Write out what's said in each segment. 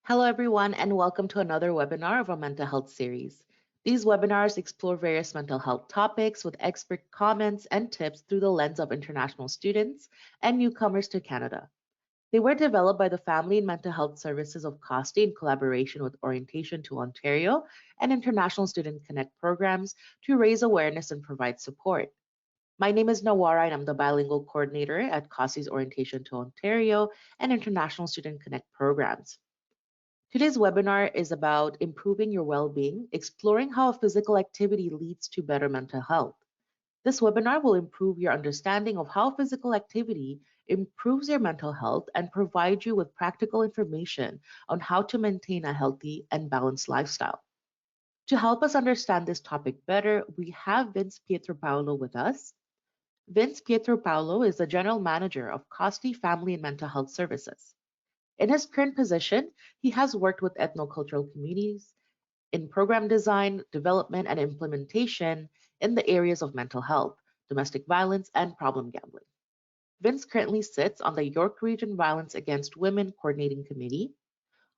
Hello, everyone, and welcome to another webinar of our mental health series. These webinars explore various mental health topics with expert comments and tips through the lens of international students and newcomers to Canada. They were developed by the Family and Mental Health Services of COSTI in collaboration with Orientation to Ontario and International Student Connect programs to raise awareness and provide support. My name is Nawara, and I'm the bilingual coordinator at COSTI's Orientation to Ontario and International Student Connect programs. Today's webinar is about improving your well-being, exploring how physical activity leads to better mental health. This webinar will improve your understanding of how physical activity improves your mental health and provide you with practical information on how to maintain a healthy and balanced lifestyle. To help us understand this topic better, we have Vince Pietropaulo with us. Vince Pietropaulo is the General Manager of COSTI Family and Mental Health Services. In his current position, he has worked with ethnocultural communities in program design, development, and implementation in the areas of mental health, domestic violence, and problem gambling. Vince currently sits on the York Region Violence Against Women Coordinating Committee,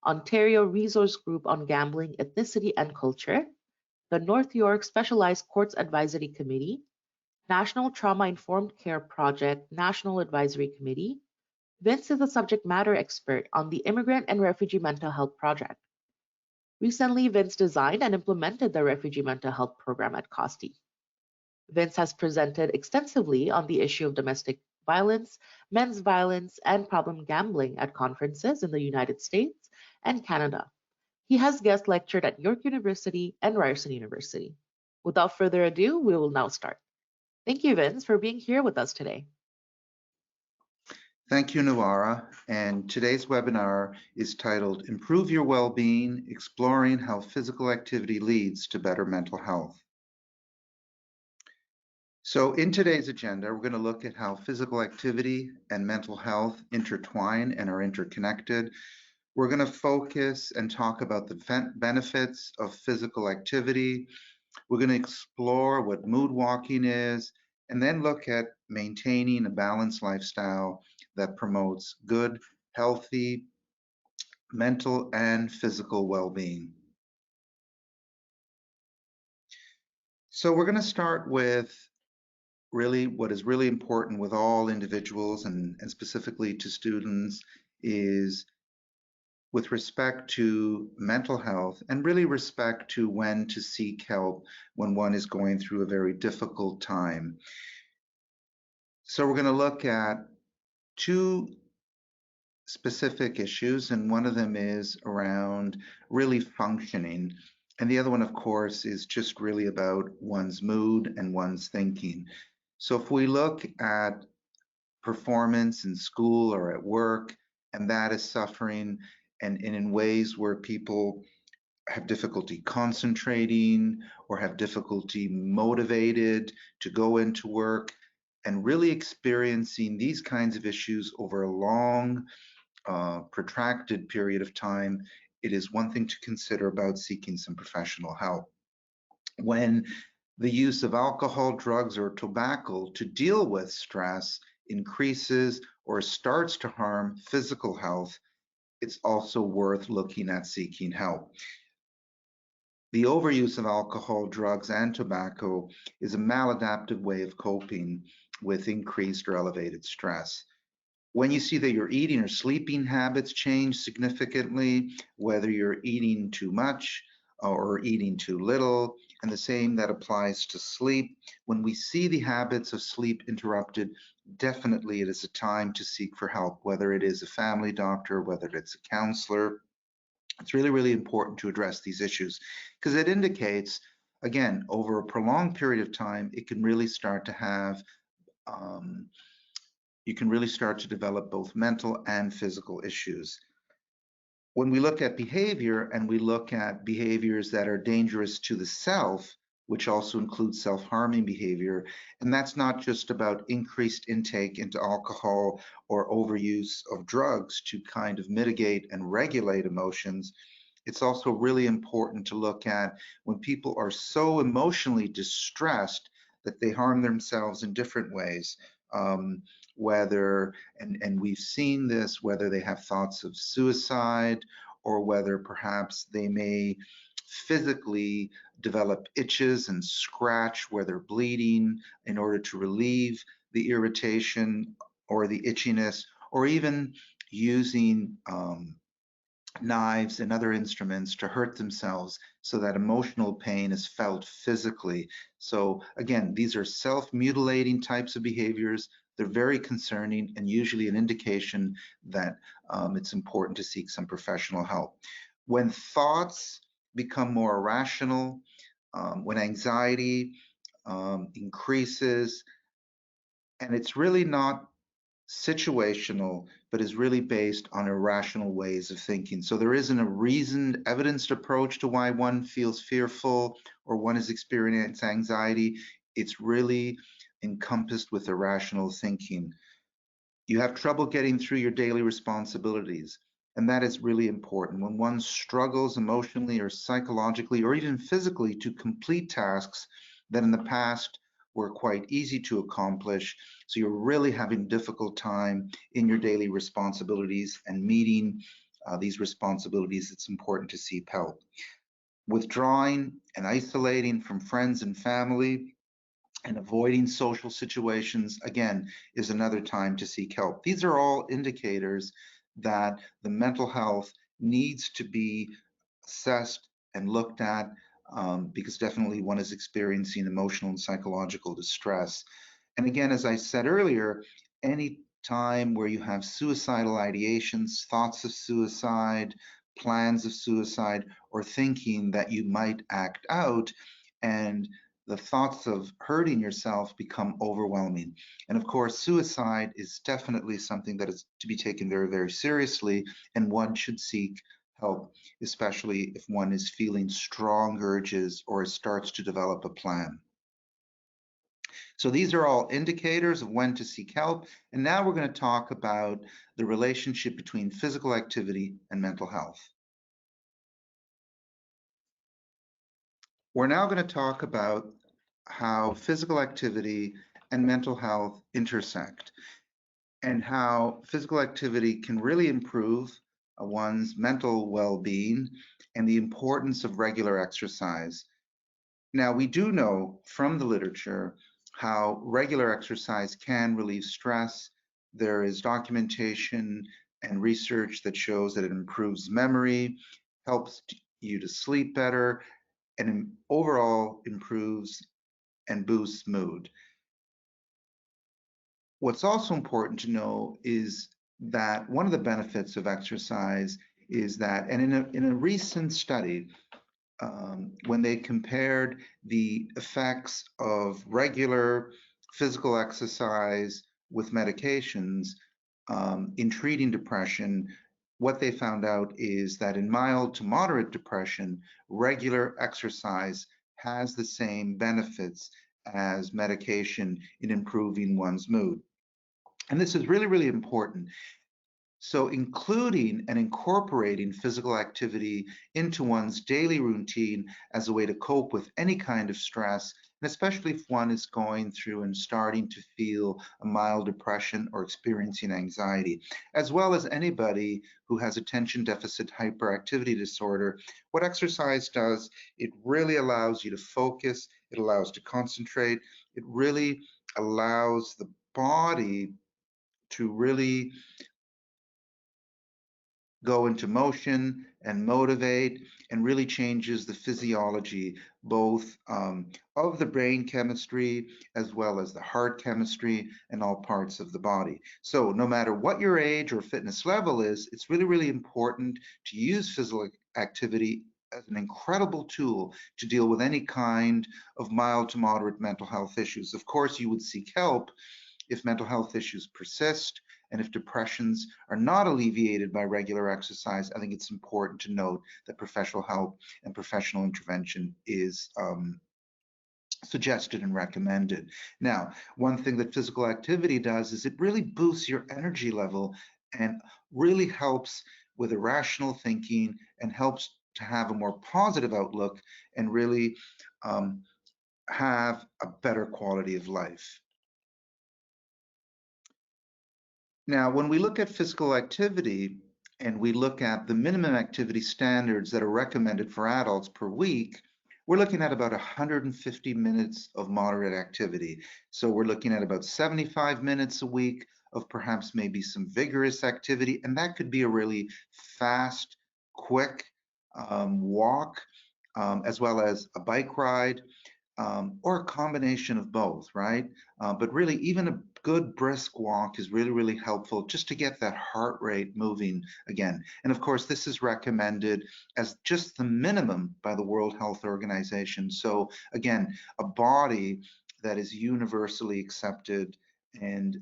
Ontario Resource Group on Gambling, Ethnicity, and Culture, the North York Specialized Courts Advisory Committee, National Trauma Informed Care Project National Advisory Committee. Vince is a subject matter expert on the Immigrant and Refugee Mental Health Project. Recently, Vince designed and implemented the Refugee Mental Health Program at COSTI. Vince has presented extensively on the issue of domestic violence, men's violence, and problem gambling at conferences in the United States and Canada. He has guest lectured at York University and Ryerson University. Without further ado, we will now start. Thank you, Vince, for being here with us today. Thank you, Nawara, and today's webinar is titled Improve Your Well-Being, Exploring How Physical Activity Leads to Better Mental Health. So in today's agenda, we're going to look at how physical activity and mental health intertwine and are interconnected. We're going to focus and talk about the benefits of physical activity. We're going to explore what mood walking is, and then look at maintaining a balanced lifestyle that promotes good, healthy mental and physical well-being. So we're going to start with really what is really important with all individuals and specifically to students is with respect to mental health and really respect to when to seek help when one is going through a very difficult time. So we're going to look at two specific issues, and one of them is around really functioning. And the other one, of course, is just really about one's mood and one's thinking. So if we look at performance in school or at work, and that is suffering, and in ways where people have difficulty concentrating or have difficulty motivated to go into work, and really experiencing these kinds of issues over a long, protracted period of time, it is one thing to consider about seeking some professional help. When the use of alcohol, drugs, or tobacco to deal with stress increases or starts to harm physical health, it's also worth looking at seeking help. The overuse of alcohol, drugs, and tobacco is a maladaptive way of coping with increased or elevated stress. When you see that your eating or sleeping habits change significantly, whether you're eating too much or eating too little, and the same that applies to sleep, when we see the habits of sleep interrupted, definitely it is a time to seek for help, whether it is a family doctor, whether it's a counselor. It's really, really important to address these issues because it indicates, again, over a prolonged period of time, it can really start to have you can really start to develop both mental and physical issues. When we look at behavior and we look at behaviors that are dangerous to the self, which also includes self-harming behavior, and that's not just about increased intake into alcohol or overuse of drugs to kind of mitigate and regulate emotions, it's also really important to look at when people are so emotionally distressed that they harm themselves in different ways. Whether, and we've seen this, whether they have thoughts of suicide or whether perhaps they may physically develop itches and scratch where they're bleeding in order to relieve the irritation or the itchiness, or even using knives and other instruments to hurt themselves so that emotional pain is felt physically. So again, these are self-mutilating types of behaviors. They're very concerning and usually an indication that it's important to seek some professional help. When thoughts become more irrational, when anxiety increases, and it's really not situational, but is really based on irrational ways of thinking. So there isn't a reasoned, evidenced approach to why one feels fearful or one is experiencing anxiety. It's really encompassed with irrational thinking. You have trouble getting through your daily responsibilities. And that is really important. When one struggles emotionally or psychologically or even physically to complete tasks that in the past were quite easy to accomplish, so you're really having a difficult time in your daily responsibilities and meeting these responsibilities, it's important to seek help. Withdrawing and isolating from friends and family and avoiding social situations, again, is another time to seek help. These are all indicators that the mental health needs to be assessed and looked at because definitely one is experiencing emotional and psychological distress. And again, as I said earlier, any time where you have suicidal ideations, thoughts of suicide, plans of suicide, or thinking that you might act out, and the thoughts of hurting yourself become overwhelming. And of course, suicide is definitely something that is to be taken very, very seriously, and one should seek help, especially if one is feeling strong urges or starts to develop a plan. So these are all indicators of when to seek help. And now we're going to talk about the relationship between physical activity and mental health. We're now going to talk about how physical activity and mental health intersect and how physical activity can really improve one's mental well-being and the importance of regular exercise. Now, we do know from the literature how regular exercise can relieve stress. There is documentation and research that shows that it improves memory, helps you to sleep better, and overall improves and boosts mood. What's also important to know is that one of the benefits of exercise is that, and in a recent study, when they compared the effects of regular physical exercise with medications in treating depression, what they found out is that in mild to moderate depression, regular exercise has the same benefits as medication in improving one's mood. And this is really, really important. So including and incorporating physical activity into one's daily routine as a way to cope with any kind of stress, and especially if one is going through and starting to feel a mild depression or experiencing anxiety, as well as anybody who has attention deficit hyperactivity disorder, what exercise does, it really allows you to focus, it allows to concentrate, it really allows the body to really go into motion and motivate and really changes the physiology both of the brain chemistry as well as the heart chemistry and all parts of the body. So no matter what your age or fitness level is, it's really, really important to use physical activity as an incredible tool to deal with any kind of mild to moderate mental health issues. Of course, you would seek help if mental health issues persist and if depressions are not alleviated by regular exercise. I think it's important to note that professional help and professional intervention is suggested and recommended. Now, one thing that physical activity does is it really boosts your energy level and really helps with irrational thinking and helps to have a more positive outlook and really have a better quality of life. Now, when we look at physical activity and we look at the minimum activity standards that are recommended for adults per week, we're looking at about 150 minutes of moderate activity. So we're looking at about 75 minutes a week of perhaps maybe some vigorous activity, and that could be a really fast, quick walk, as well as a bike ride, or a combination of both, right? But really, even a good brisk walk is really, really helpful just to get that heart rate moving again. And of course, this is recommended as just the minimum by the World Health Organization. So again, a body that is universally accepted, and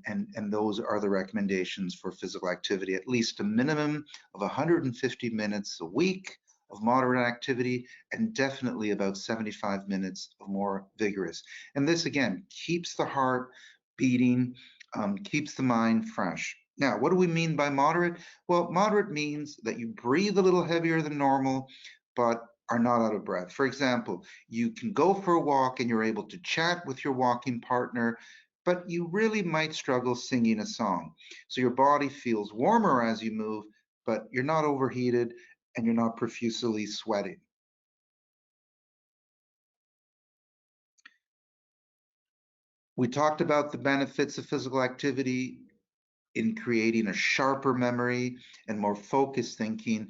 those are the recommendations for physical activity, at least a minimum of 150 minutes a week of moderate activity, and definitely about 75 minutes of more vigorous. And this, again, keeps the heart beating, keeps the mind fresh. Now, what do we mean by moderate? Well, moderate means that you breathe a little heavier than normal, but are not out of breath. For example, you can go for a walk and you're able to chat with your walking partner, but you really might struggle singing a song. So your body feels warmer as you move, but you're not overheated and you're not profusely sweating. We talked about the benefits of physical activity in creating a sharper memory and more focused thinking.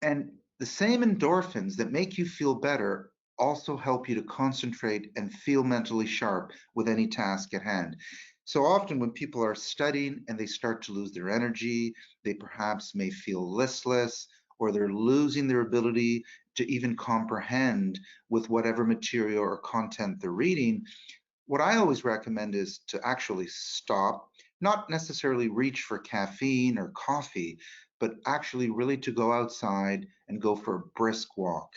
And the same endorphins that make you feel better also help you to concentrate and feel mentally sharp with any task at hand. So often when people are studying and they start to lose their energy, they perhaps may feel listless, or they're losing their ability to even comprehend with whatever material or content they're reading. What I always recommend is to actually stop, not necessarily reach for caffeine or coffee, but actually really to go outside and go for a brisk walk.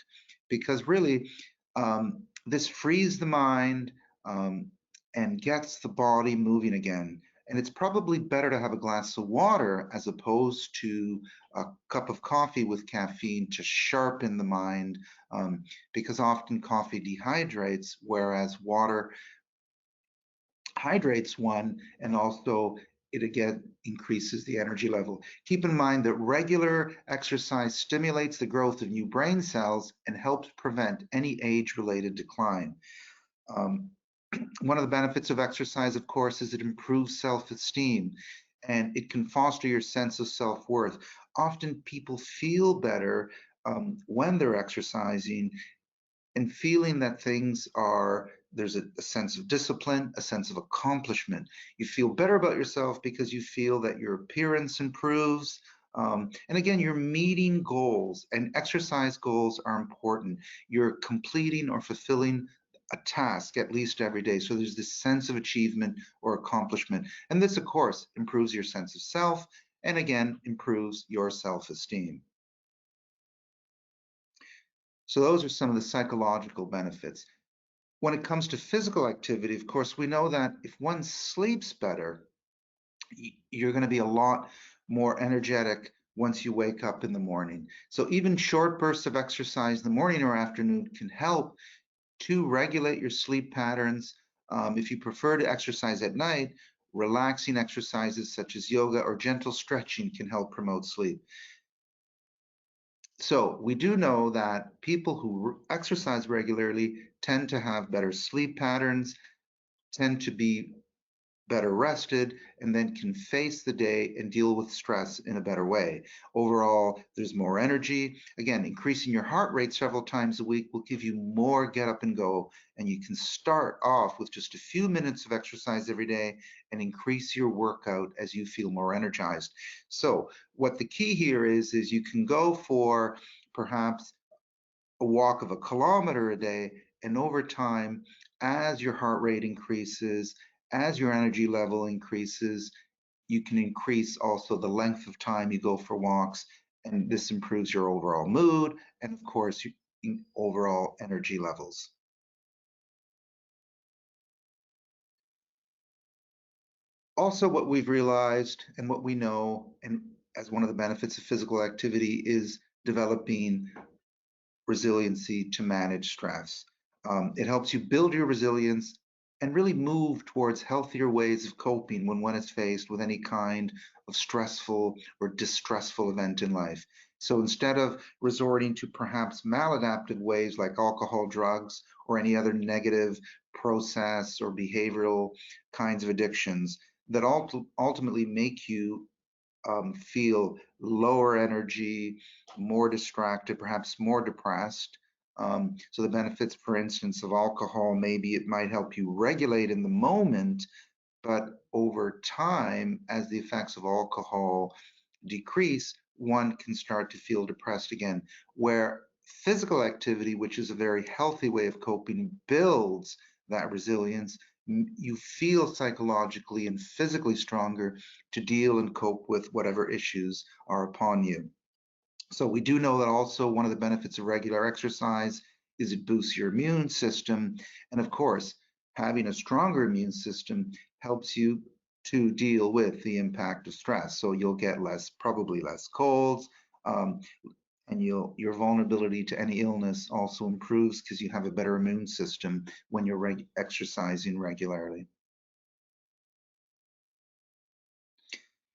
Because really, this frees the mind, and gets the body moving again. And it's probably better to have a glass of water as opposed to a cup of coffee with caffeine to sharpen the mind, because often coffee dehydrates, whereas water hydrates one, and also it again increases the energy level. Keep in mind that regular exercise stimulates the growth of new brain cells and helps prevent any age-related decline. Um, One of the benefits of exercise, of course, is it improves self-esteem, and it can foster your sense of self-worth. Often people feel better when they're exercising, and feeling that things are, there's a sense of discipline, a sense of accomplishment. You feel better about yourself because you feel that your appearance improves. And again, you're meeting goals, and exercise goals are important. You're completing or fulfilling a task at least every day. So there's this sense of achievement or accomplishment. And this, of course, improves your sense of self, and again, improves your self-esteem. So those are some of the psychological benefits. When it comes to physical activity, of course, we know that if one sleeps better, you're going to be a lot more energetic once you wake up in the morning. So even short bursts of exercise in the morning or afternoon can help to regulate your sleep patterns. If you prefer to exercise at night, relaxing exercises such as yoga or gentle stretching can help promote sleep. So we do know that people who exercise regularly tend to have better sleep patterns, tend to be better rested, and then can face the day and deal with stress in a better way. Overall, there's more energy. Again, increasing your heart rate several times a week will give you more get up and go, and you can start off with just a few minutes of exercise every day and increase your workout as you feel more energized. So what the key here is you can go for perhaps a walk of a kilometer a day, and over time, as your heart rate increases, as your energy level increases, you can increase also the length of time you go for walks, and this improves your overall mood and, of course, your overall energy levels. Also, what we've realized and what we know, and as one of the benefits of physical activity, is developing resiliency to manage stress. It helps you build your resilience and really move towards healthier ways of coping when one is faced with any kind of stressful or distressful event in life. So instead of resorting to perhaps maladaptive ways like alcohol, drugs, or any other negative process or behavioral kinds of addictions that ultimately make you feel lower energy, more distracted, perhaps more depressed. So the benefits, for instance, of alcohol, maybe it might help you regulate in the moment, but over time, as the effects of alcohol decrease, one can start to feel depressed again. Where physical activity, which is a very healthy way of coping, builds that resilience, you feel psychologically and physically stronger to deal and cope with whatever issues are upon you. So we do know that also one of the benefits of regular exercise is it boosts your immune system. And of course, having a stronger immune system helps you to deal with the impact of stress. So you'll get probably less colds, um, and your vulnerability to any illness also improves because you have a better immune system when you're exercising regularly.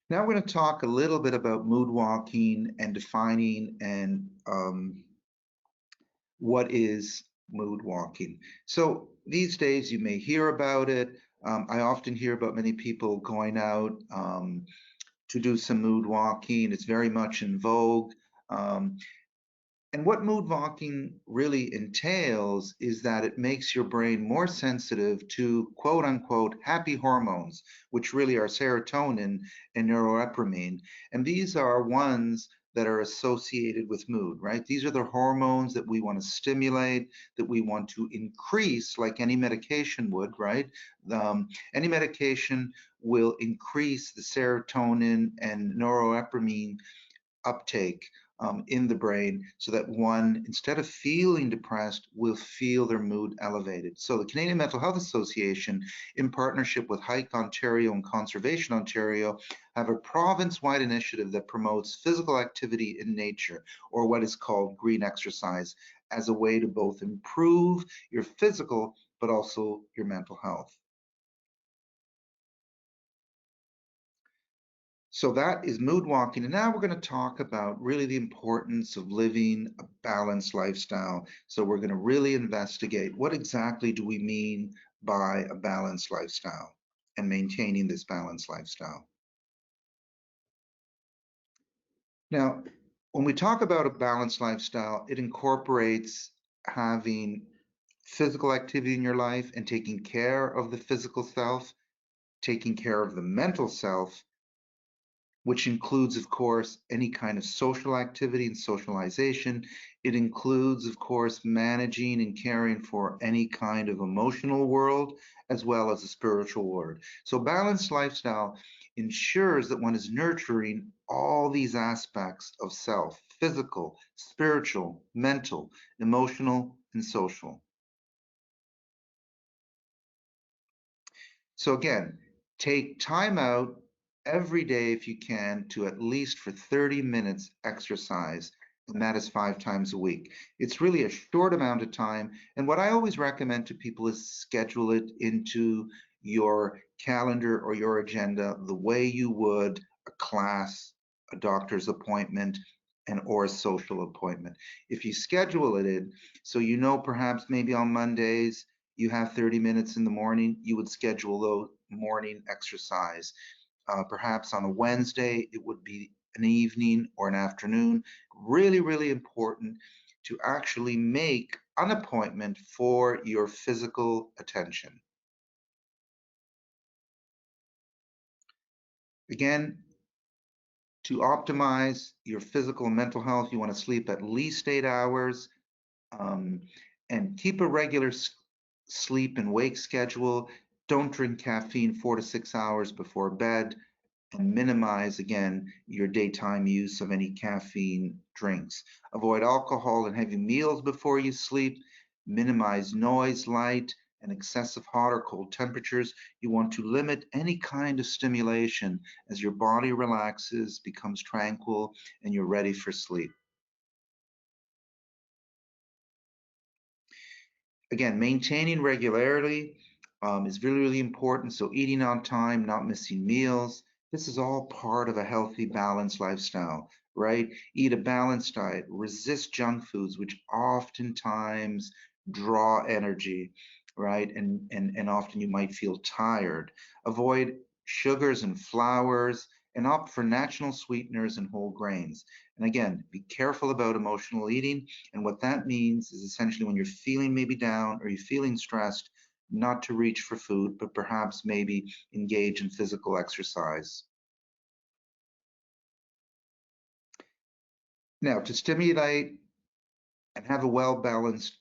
Now we're going to talk a little bit about mood walking and defining and what is mood walking. So these days you may hear about it. I often hear about many people going out to do some mood walking. It's very much in vogue. Um, and what mood walking really entails is that it makes your brain more sensitive to quote unquote happy hormones, which really are serotonin and norepinephrine. And these are ones that are associated with mood, right? These are the hormones that we want to stimulate, that we want to increase, like any medication would, right? Any medication will increase the serotonin and norepinephrine uptake in the brain so that one, instead of feeling depressed, will feel their mood elevated. So the Canadian Mental Health Association, in partnership with Hike Ontario and Conservation Ontario, have a province-wide initiative that promotes physical activity in nature, or what is called green exercise, as a way to both improve your physical but also your mental health. So that is mood walking. And now we're going to talk about really the importance of living a balanced lifestyle. So we're going to really investigate what exactly do we mean by a balanced lifestyle and maintaining this balanced lifestyle. Now, when we talk about a balanced lifestyle, it incorporates having physical activity in your life and taking care of the physical self, taking care of the mental self, which includes, of course, any kind of social activity and socialization. It includes, of course, managing and caring for any kind of emotional world, as well as a spiritual world. So balanced lifestyle ensures that one is nurturing all these aspects of self, physical, spiritual, mental, emotional, and social. So again, take time out every day if you can to at least for 30 minutes exercise, and that is 5 times a week. It's really a short amount of time, and what I always recommend to people is schedule it into your calendar or your agenda the way you would a class, a doctor's appointment, and or a social appointment. If you schedule it in, so you know perhaps maybe on Mondays you have 30 minutes in the morning, you would schedule those morning exercise. Perhaps on a Wednesday, it would be an evening or an afternoon. Really, really important to actually make an appointment for your physical attention. Again, to optimize your physical and mental health, you want to sleep at least 8 hours, um, and keep a regular sleep and wake schedule. Don't drink caffeine 4 to 6 hours before bed, and minimize, again, your daytime use of any caffeine drinks. Avoid alcohol and heavy meals before you sleep. Minimize noise, light, and excessive hot or cold temperatures. You want to limit any kind of stimulation as your body relaxes, becomes tranquil, and you're ready for sleep. Again, maintaining regularity is really, really important. So eating on time, not missing meals. This is all part of a healthy, balanced lifestyle, right? Eat a balanced diet, resist junk foods, which oftentimes draw energy, right? And often you might feel tired. Avoid sugars and flours and opt for natural sweeteners and whole grains. And again, be careful about emotional eating. And what that means is essentially when you're feeling maybe down or you're feeling stressed, not to reach for food, but perhaps maybe engage in physical exercise. Now, to stimulate and have a well-balanced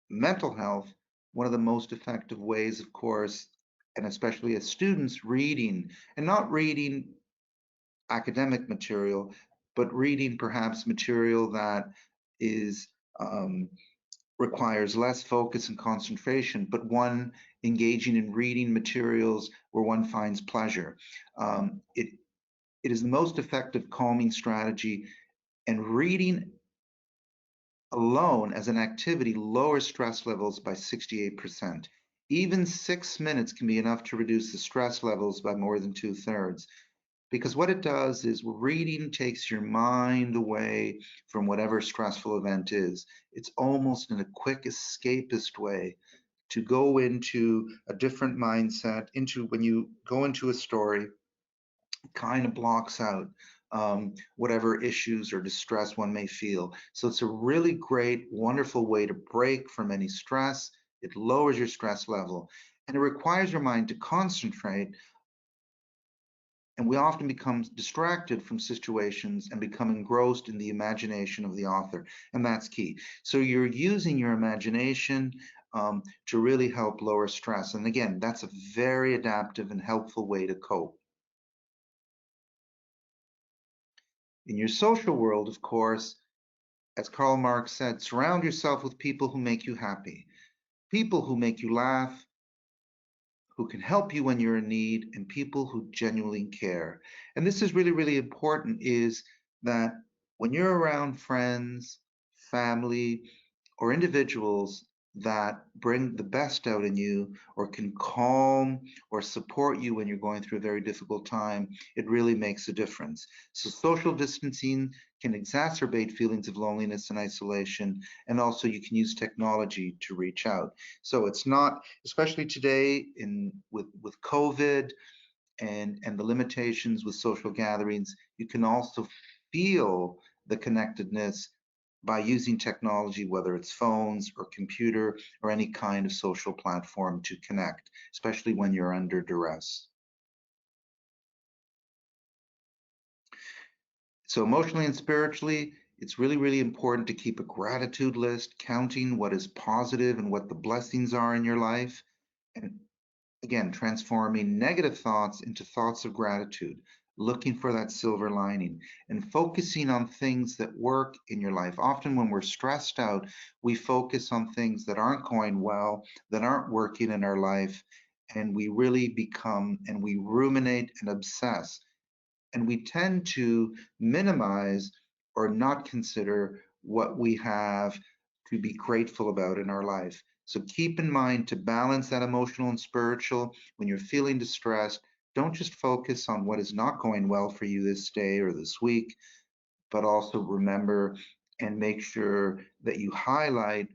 mental health, one of the most effective ways, of course, and especially as students, reading, and not reading academic material, but reading perhaps material that is requires less focus and concentration, but one engaging in reading materials where one finds pleasure. It is the most effective calming strategy, and reading alone as an activity lowers stress levels by 68%. Even 6 minutes can be enough to reduce the stress levels by more than 2/3. Because what it does is reading takes your mind away from whatever stressful event is. It's almost in a quick escapist way to go into a different mindset, into when you go into a story, kind of blocks out whatever issues or distress one may feel. So it's a really great, wonderful way to break from any stress. It lowers your stress level and it requires your mind to concentrate. And we often become distracted from situations and become engrossed in the imagination of the author. And that's key. So you're using your imagination to really help lower stress. And again, that's a very adaptive and helpful way to cope. In your social world, of course, as Karl Marx said, surround yourself with people who make you happy, people who make you laugh, who can help you when you're in need, and people who genuinely care. And this is really, really important, is that when you're around friends, family, or individuals that bring the best out in you or can calm or support you when you're going through a very difficult time, it really makes a difference. So social distancing can exacerbate feelings of loneliness and isolation, and also you can use technology to reach out. So it's not, especially today with COVID and the limitations with social gatherings, you can also feel the connectedness by using technology, whether it's phones or computer or any kind of social platform to connect, especially when you're under duress. So emotionally and spiritually, it's really, really important to keep a gratitude list, counting what is positive and what the blessings are in your life. And again, transforming negative thoughts into thoughts of gratitude, looking for that silver lining, and focusing on things that work in your life. Often, when we're stressed out, we focus on things that aren't going well, that aren't working in our life, and we really become and we ruminate and obsess. And we tend to minimize or not consider what we have to be grateful about in our life. So keep in mind to balance that emotional and spiritual when you're feeling distressed. Don't just focus on what is not going well for you this day or this week, but also remember and make sure that you highlight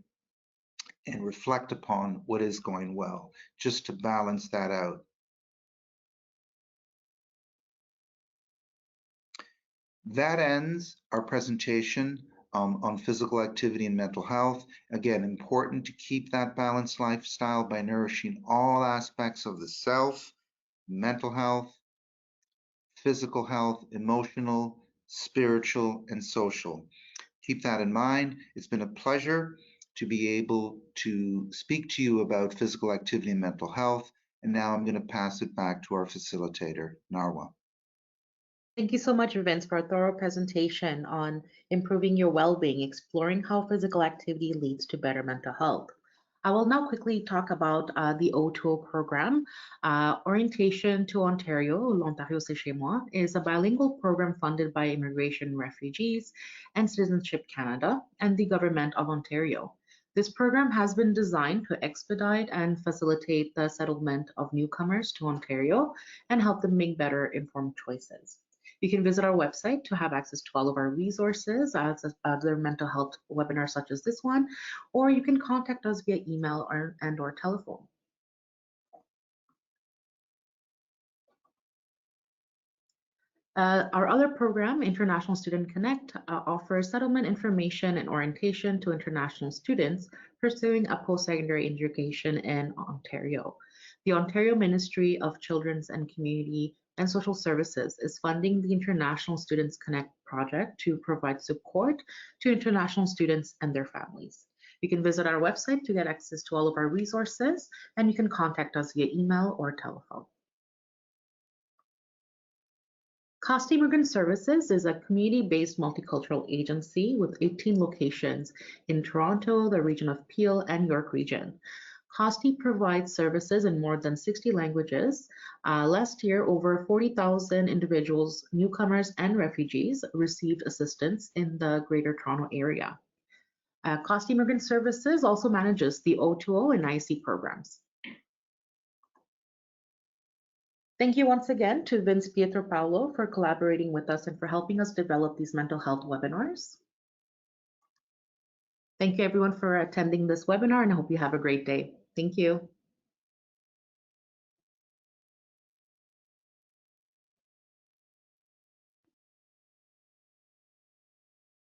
and reflect upon what is going well, just to balance that out. That ends our presentation on physical activity and mental health. Again, important to keep that balanced lifestyle by nourishing all aspects of the self, mental health, physical health, emotional, spiritual, and social. Keep that in mind. It's been a pleasure to be able to speak to you about physical activity and mental health. And now I'm going to pass it back to our facilitator, Narwa. Thank you so much, Vince, for a thorough presentation on improving your well-being, exploring how physical activity leads to better mental health. I will now quickly talk about the O2O program. Orientation to Ontario, L'Ontario c'est chez moi, is a bilingual program funded by Immigration, Refugees, and Citizenship Canada and the Government of Ontario. This program has been designed to expedite and facilitate the settlement of newcomers to Ontario and help them make better informed choices. You can visit our website to have access to all of our resources, as other mental health webinars such as this one, or you can contact us via email or telephone. Our other program, International Student Connect, offers settlement information and orientation to international students pursuing a post-secondary education in Ontario. The Ontario Ministry of Children's and Community and Social Services is funding the International Students Connect project to provide support to international students and their families. You can visit our website to get access to all of our resources, and you can contact us via email or telephone. Cost Immigrant Services is a community-based multicultural agency with 18 locations in Toronto, the region of Peel, and York region. Costi provides services in more than 60 languages. Last year, over 40,000 individuals, newcomers, and refugees received assistance in the Greater Toronto Area. Cost Immigrant Services also manages the O2O and IC programs. Thank you once again to Vince Pietro Paolo for collaborating with us and for helping us develop these mental health webinars. Thank you everyone for attending this webinar, and I hope you have a great day. Thank you.